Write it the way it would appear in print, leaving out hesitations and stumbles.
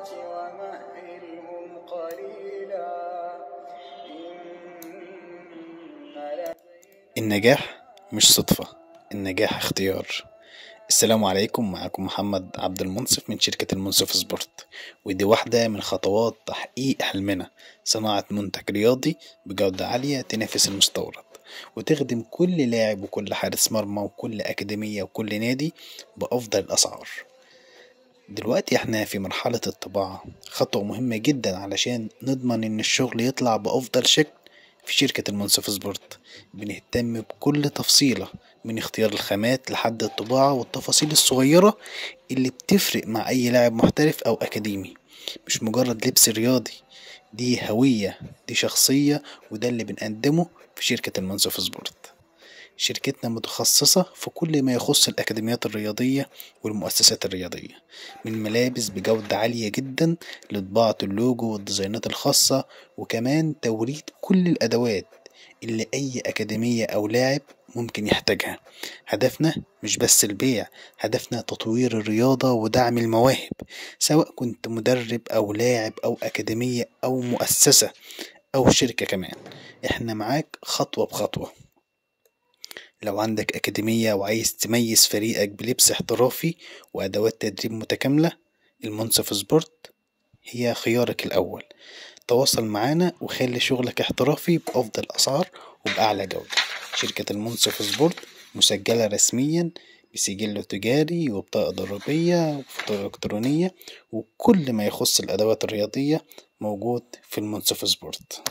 الصالحات ومهلهم قليلا النجاح مش صدفة، النجاح اختيار. السلام عليكم، معكم محمد عبد المنصف من شركة المنصف سبورت، ودي واحدة من خطوات تحقيق حلمنا: صناعة منتج رياضي بجودة عالية تنافس المستورد وتخدم كل لاعب وكل حارس مرمى وكل أكاديمية وكل نادي بأفضل الأسعار. دلوقتي احنا في مرحلة الطباعة، خطوة مهمة جدا علشان نضمن ان الشغل يطلع بأفضل شكل. في شركة المنصف سبورت بنهتم بكل تفصيلة، من اختيار الخامات لحد الطباعة والتفاصيل الصغيرة اللي بتفرق مع أي لاعب محترف أو أكاديمي. مش مجرد لبس رياضي، دي هوية، دي شخصية، وده اللي بنقدمه في شركة المنصف سبورت. شركتنا متخصصة في كل ما يخص الأكاديميات الرياضية والمؤسسات الرياضية، من ملابس بجودة عالية جدا لطباعة اللوجو والديزاينات الخاصة، وكمان توريد كل الأدوات اللي أي أكاديمية أو لاعب ممكن يحتاجها. هدفنا مش بس البيع، هدفنا تطوير الرياضة ودعم المواهب، سواء كنت مدرب أو لاعب أو أكاديمية أو مؤسسة أو شركة كمان. احنا معاك خطوة بخطوة. لو عندك أكاديمية وعايز تميز فريقك بلبس احترافي وأدوات تدريب متكاملة، المنصف سبورت هي خيارك الأول. تواصل معانا وخلي شغلك احترافي بأفضل أسعار وبأعلى جودة. شركة المنصف سبورت مسجلة رسميا بسجل تجاري وبطاقة ضريبية وبطاقة إلكترونية، وكل ما يخص الأدوات الرياضية موجود في المنصف سبورت.